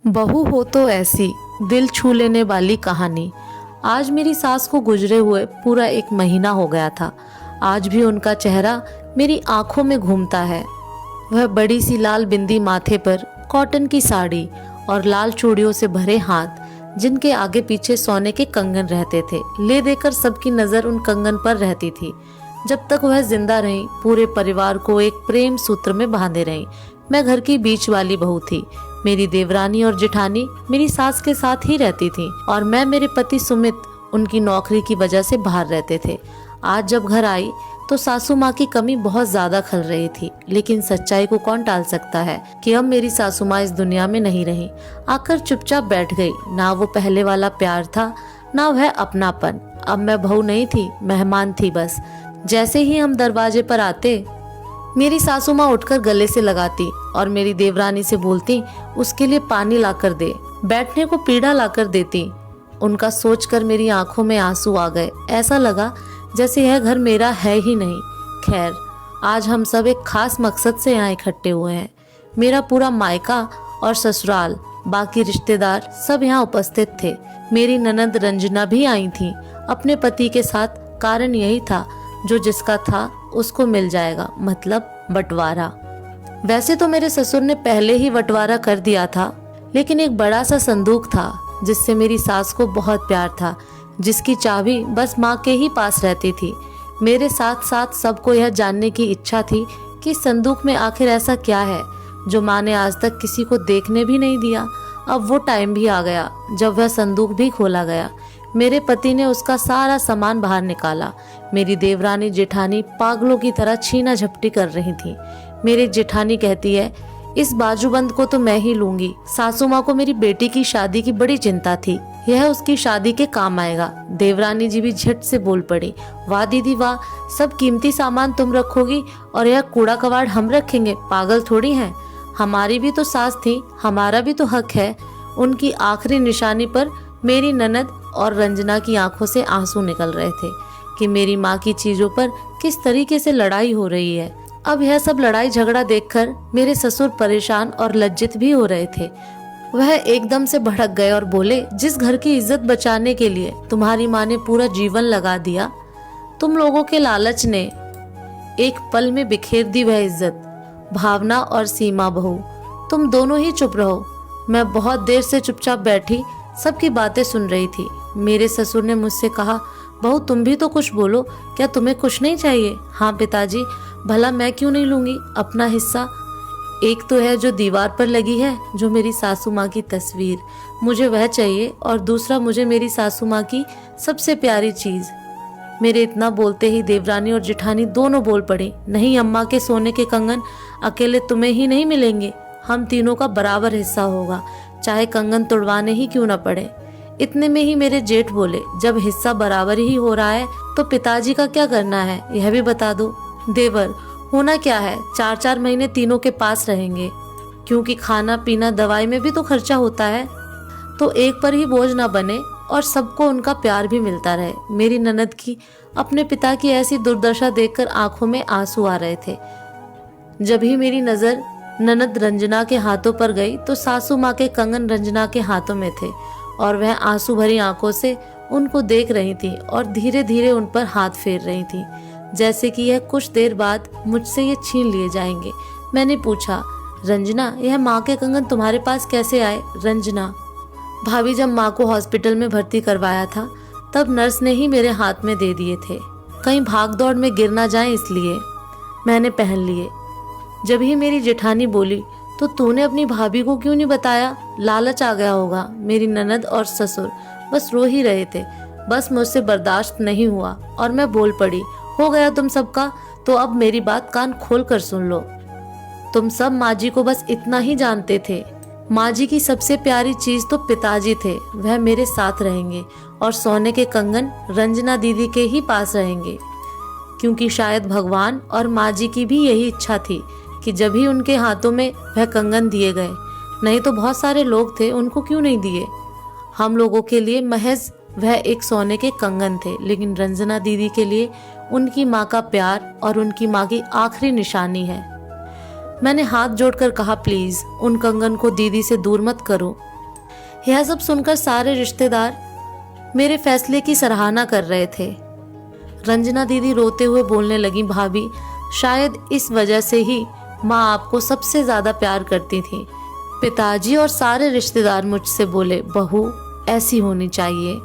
बहू हो तो ऐसी दिल छू लेने वाली कहानी। आज मेरी सास को गुजरे हुए पूरा 1 महीना हो गया था। आज भी उनका चेहरा मेरी आंखों में घूमता है। वह बड़ी सी लाल बिंदी माथे पर, कॉटन की साड़ी और लाल चूड़ियों से भरे हाथ, जिनके आगे पीछे सोने के कंगन रहते थे, ले देकर सबकी नज़र उन कंगन पर रहती थी। जब तक वह जिंदा रही, पूरे परिवार को एक प्रेम सूत्र में बांधे रही। मैं घर की बीच वाली बहू थी। मेरी देवरानी और जेठानी मेरी सास के साथ ही रहती थी और मैं मेरे पति सुमित उनकी नौकरी की वजह से बाहर रहते थे। आज जब घर आई तो सासू माँ की कमी बहुत ज्यादा खल रही थी, लेकिन सच्चाई को कौन टाल सकता है कि अब मेरी सासू माँ इस दुनिया में नहीं रही। आकर चुपचाप बैठ गई। ना वो पहले वाला प्यार था, ना वह अपनापन। अब मैं बहू नहीं थी, मेहमान थी बस। जैसे ही हम दरवाजे पर आते, मेरी सासू माँ उठकर गले से लगाती और मेरी देवरानी से बोलती उसके लिए पानी लाकर दे, बैठने को पीढ़ा लाकर देती। उनका सोचकर मेरी आंखों में आंसू आ गए। ऐसा लगा जैसे यह घर मेरा है ही नहीं। खैर, आज हम सब एक खास मकसद से यहाँ इकट्ठे हुए हैं। मेरा पूरा मायका और ससुराल, बाकी रिश्तेदार सब यहाँ उपस्थित थे। मेरी ननद रंजना भी आई थी अपने पति के साथ। कारण यही था, जो जिसका था उसको मिल जाएगा, मतलब बंटवारा। वैसे तो मेरे ससुर ने पहले ही बंटवारा कर दिया था, लेकिन एक बड़ा सा संदूक था जिससे मेरी सास को बहुत प्यार था, जिसकी चाबी बस माँ के ही पास रहती थी। मेरे साथ साथ सबको यह जानने की इच्छा थी कि संदूक में आखिर ऐसा क्या है जो माँ ने आज तक किसी को देखने भी नहीं दिया। अब वो टाइम भी आ गया जब वह संदूक भी खोला गया। मेरे पति ने उसका सारा सामान बाहर निकाला। मेरी देवरानी जेठानी पागलों की तरह छीना झपटी कर रही थी। मेरी जेठानी कहती है, इस बाजूबंद को तो मैं ही लूंगी। सासू माँ को मेरी बेटी की शादी की बड़ी चिंता थी, यह उसकी शादी के काम आएगा। देवरानी जी भी झट से बोल पड़ी, वाह दीदी वाह, सब कीमती सामान तुम रखोगी और यह कूड़ा कबाड़ हम रखेंगे? पागल थोड़ी हैं। हमारी भी तो सास थी, हमारा भी तो हक है। उनकी आखिरी निशानी पर मेरी ननद और रंजना की आंखों से आंसू निकल रहे थे कि मेरी माँ की चीजों पर किस तरीके से लड़ाई हो रही है। अब यह सब लड़ाई झगड़ा देखकर मेरे ससुर परेशान और लज्जित भी हो रहे थे। वह एकदम से भड़क गए और बोले, जिस घर की इज्जत बचाने के लिए तुम्हारी माँ ने पूरा जीवन लगा दिया, तुम लोगों के लालच ने एक पल में बिखेर दी वह इज्जत। भावना और सीमा बहू, तुम दोनों ही चुप रहो। मैं बहुत देर से चुपचाप बैठी सबकी बातें सुन रही थी। मेरे ससुर ने मुझसे कहा, बहू तुम भी तो कुछ बोलो, क्या तुम्हें कुछ नहीं चाहिए? हाँ पिताजी, भला मैं क्यों नहीं लूंगी अपना हिस्सा? एक तो है जो दीवार पर लगी है, जो मेरी सासू माँ की तस्वीर, मुझे वह चाहिए। और दूसरा, मुझे मेरी सासू माँ की सबसे प्यारी चीज। मेरे इतना बोलते ही देवरानी और जेठानी दोनों बोल पड़ी, नहीं अम्मा के सोने के कंगन अकेले तुम्हें ही नहीं मिलेंगे, हम तीनों का बराबर हिस्सा होगा, चाहे कंगन तोड़वाने ही क्यों न पड़े। इतने में ही मेरे जेठ बोले, जब हिस्सा बराबर ही हो रहा है तो पिताजी का क्या करना है, यह भी बता दो। देवर, होना क्या है, 4-4 महीने तीनों के पास रहेंगे, क्योंकि खाना पीना दवाई में भी तो खर्चा होता है, तो एक पर ही बोझ ना बने और सबको उनका प्यार भी मिलता रहे। मेरी ननद की अपने पिता की ऐसी दुर्दशा देखकर आंखों में आंसू आ रहे थे। जब ही मेरी नजर ननद रंजना के हाथों पर गई तो सासू माँ के कंगन रंजना के हाथों में थे और वह आंसू भरी आंखों से उनको देख रही थी और धीरे धीरे उन पर हाथ फेर रही थी, जैसे कि यह कुछ देर बाद मुझसे ये छीन लिए जाएंगे। मैंने पूछा, रंजना, यह माँ के कंगन तुम्हारे पास कैसे आए? रंजना, भाभी जब माँ को हॉस्पिटल में भर्ती करवाया था तब नर्स ने ही मेरे हाथ में दे दिए थे, कहीं भाग दौड़ में गिर ना जाए इसलिए मैंने पहन लिए। जब ही मेरी जेठानी बोली, तो तूने अपनी भाभी को क्यों नहीं बताया? लालच आ गया होगा। मेरी ननद और ससुर बस रो ही रहे थे। बस मुझसे बर्दाश्त नहीं हुआ और मैं बोल पड़ी, हो गया तुम सबका, तो अब मेरी बात कान खोल कर सुन लो। तुम सब माँ जी को बस इतना ही जानते थे। माँ जी की सबसे प्यारी चीज तो पिताजी थे, वह मेरे साथ रहेंगे और सोने के कंगन रंजना दीदी के ही पास रहेंगे, क्योंकि शायद भगवान और माँ जी की भी यही इच्छा थी कि जब ही उनके हाथों में वह कंगन दिए गए, नहीं तो बहुत सारे लोग थे, उनको क्यों नहीं दिए। हम लोगों के लिए महज वह एक सोने के कंगन थे, लेकिन रंजना दीदी के लिए उनकी माँ का प्यार और उनकी माँ की आखिरी निशानी है। मैंने हाथ जोड़कर कहा, प्लीज उन कंगन को दीदी से दूर मत करो। यह सब सुनकर सारे रिश्तेदार मेरे फैसले की सराहना कर रहे थे। रंजना दीदी रोते हुए बोलने लगी, भाभी शायद इस वजह से ही माँ आपको सबसे ज्यादा प्यार करती थी। पिताजी और सारे रिश्तेदार मुझसे बोले, बहू ऐसी होनी चाहिए।